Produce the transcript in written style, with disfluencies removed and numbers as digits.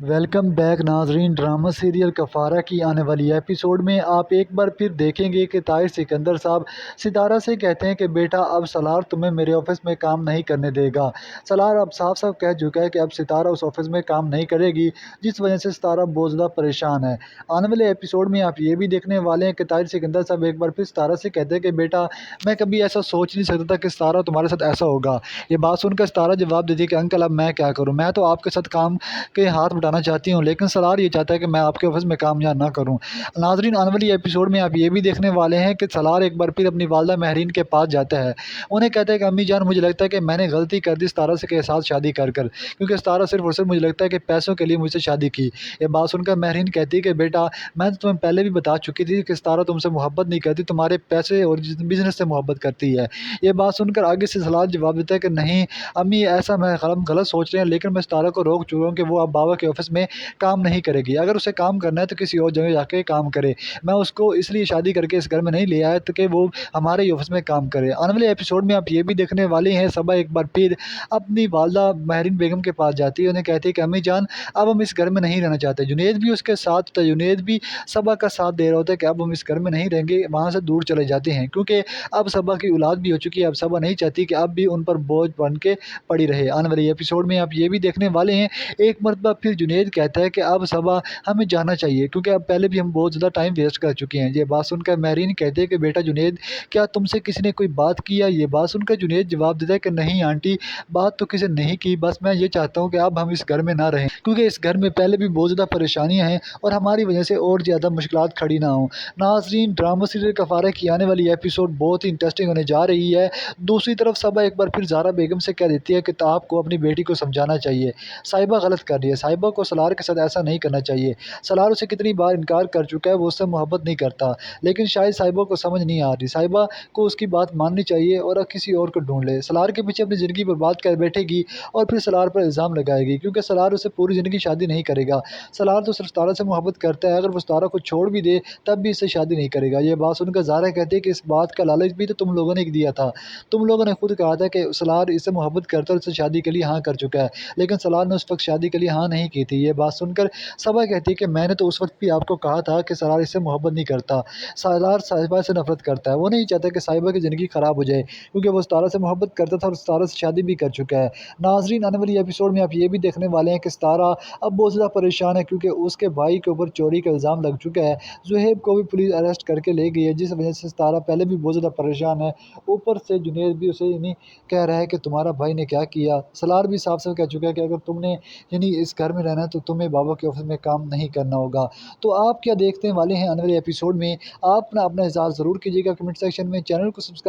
Welcome back ناظرین، drama serial کفارہ کی آنے والی ایپیسوڈ میں آپ ایک بار پھر دیکھیں گے کہ طاہر سکندر صاحب ستارہ سے کہتے ہیں کہ بیٹا اب سالار تمہیں میرے آفس میں کام نہیں کرنے دے گا۔ سالار اب صاف صاف کہہ چکا ہے کہ اب ستارہ اس آفس میں کام نہیں کرے گی، جس وجہ سے ستارہ بہت زیادہ پریشان ہے۔ آنے والے ایپیسوڈ میں آپ یہ بھی دیکھنے والے ہیں کہ طاہر سکندر صاحب ایک بار پھر ستارہ سے کہتے ہیں کہ بیٹا میں کبھی ایسا سوچ نہیں سکتا تھا کہ ستارہ تمہارے ساتھ ایسا ہوگا۔ یہ بات سن کر ستارہ جواب دیتی ہے کہ انکل اب میں کیا کروں، میں تو آپ کے ساتھ کام کے ہاتھ بٹانا چاہتی ہوں، لیکن سالار یہ چاہتا ہے کہ میں آپ کے آفس میں کام یا نہ کروں۔ ناظرین، آنے والی ایپیسوڈ میں آپ یہ بھی دیکھنے والے ہیں کہ سالار ایک بار پھر اپنی والدہ مہرین کے پاس جاتا ہے۔ انہیں کہتا ہے کہ امی جان مجھے لگتا ہے کہ میں نے غلطی کر دی ستارہ سے کے ساتھ شادی کر کیونکہ ستارہ صرف اور صرف مجھے لگتا ہے کہ پیسوں کے لیے مجھ سے شادی کی۔ یہ بات سن کر مہرین کہتی ہے کہ بیٹا میں تو تمہیں پہلے بھی بتا چکی تھی کہ ستارہ تم سے محبت نہیں کرتی، تمہارے پیسے اور بزنس سے محبت کرتی ہے۔ یہ بات سن کر آگے سے سالار جواب دیتا ہے کہ نہیں امی، ایسا میں غلط سوچ رہے ہیں، لیکن میں ستارہ کو روک چکا ہوں کہ وہ اب بابا کے آفس میں کام نہیں کرے گی۔ اگر اسے کام کرنا ہے تو کسی اور جگہ جا کے کام کرے، میں اس کو اس لیے شادی کر کے اس گھر میں نہیں لے آیا کہ وہ ہمارے ہی آفس میں کام کرے۔ آنے والے ایپیسوڈ میں آپ یہ بھی دیکھنے والے ہیں صبا ایک بار پھر اپنی والدہ مہرین بیگم کے پاس جاتی ہے، انہیں کہتی ہے کہ امی جان اب ہم اس گھر میں نہیں رہنا چاہتے۔ جنید بھی اس کے ساتھ ہوتا ہے، جنید بھی صبا کا ساتھ دے رہا ہوتا ہے کہ اب ہم اس گھر میں نہیں رہیں گے، وہاں سے دور چلے جاتے ہیں کیونکہ اب صبا کی اولاد بھی ہو چکی ہے۔ اب صبا نہیں چاہتی کہ اب بھی ان پر بوجھ بن کے پڑی رہے۔ آنے والے ایپیسوڈ میں آپ یہ بھی دیکھنے والے ہیں ایک مرتبہ پھر جنید کہتا ہے کہ اب صبا ہمیں جانا چاہیے کیونکہ اب پہلے بھی ہم بہت زیادہ ٹائم ویسٹ کر چکے ہیں۔ یہ بات سن کر مہرین کہتے ہیں کہ بیٹا جنید کیا تم سے کسی نے کوئی بات کیا؟ یہ بات سن کر جنید جواب دیتا ہے کہ نہیں آنٹی، بات تو کسی نے نہیں کی، بس میں یہ چاہتا ہوں کہ اب ہم اس گھر میں نہ رہیں کیونکہ اس گھر میں پہلے بھی بہت زیادہ پریشانیاں ہیں اور ہماری وجہ سے اور زیادہ مشکلات کھڑی نہ ہوں۔ ناظرین، ڈرامہ سیریل کفارہ کی آنے والی ایپیسوڈ بہت ہی انٹرسٹنگ ہونے جا رہی ہے۔ دوسری طرف صبا ایک بار پھر زہرا بیگم سے کہہ دیتی ہے کہ آپ کو اپنی بیٹی کو سمجھانا چاہیے، صاحبہ غلط کر رہی ہے، صاحبہ کو سالار کے ساتھ ایسا نہیں کرنا چاہیے۔ سالار اسے کتنی بار انکار کر چکا ہے، وہ اس سے محبت نہیں کرتا، لیکن شاید صاحبہ کو سمجھ نہیں آ رہی۔ صاحبہ کو اس کی بات ماننی چاہیے اور کسی اور کو ڈھونڈ لے۔ سالار کے پیچھے اپنی زندگی برباد کر بیٹھے گی اور پھر سالار پر الزام لگائے گی کیونکہ سالار اسے پوری زندگی شادی نہیں کرے گا۔ سالار تو صرف ستارہ سے محبت کرتا ہے، اگر وہ ستارہ کو چھوڑ بھی دے تب بھی اس سے شادی نہیں کرے گا۔ یہ بات سن کر زہرا کہتی ہے کہ اس بات کا لالچ بھی تو تم لوگوں نے دیا تھا، تم لوگوں نے خود کہا تھا کہ سالار اس سے محبت کرتا ہے اور اس سے شادی کے لیے ہاں کر چکا ہے، لیکن سالار نے اس وقت شادی کے لیے ہاں نہیں کی تھی۔ یہ بات سن کر صبا کہتی ہے کہ میں نے تو اس وقت بھی آپ کو کہا تھا کہ سالار اس سے محبت نہیں کرتا، سالار صاحبہ سے نفرت کرتا ہے، وہ نہیں چاہتا کہ صاحبہ کی زندگی خراب ہو جائے کیونکہ وہ ستارہ سے محبت کرتا تھا اور ستارہ سے شادی بھی کر چکا ہے۔ ناظرین، آنے والی ایپیسوڈ میں آپ یہ بھی دیکھنے والے ہیں کہ ستارہ اب بہت زیادہ پریشان ہے کیونکہ اس کے بھائی کے اوپر چوری کا الزام لگ چکا ہے۔ زہیب کو بھی پولیس اریسٹ کر کے لے گئی ہے، جس وجہ سے ستارہ پہلے بھی بہت زیادہ پریشان ہے، اوپر سے جنید بھی اسے کہہ رہا ہے کہ تمہارا بھائی نے کیا کیا۔ سالار بھی صاف صاف کہہ چکا ہے کہ اگر تم نے اس گھر میں رہنا ہے تو تمہیں بابا کے آفس میں کام نہیں کرنا ہوگا۔ تو آپ کیا دیکھنے والے ہیں آنے والے ایپیسوڈ میں؟ آپ اپنا اظہار ضرور کیجیے گا کمنٹ سیکشن میں، چینل کو سبسکرائب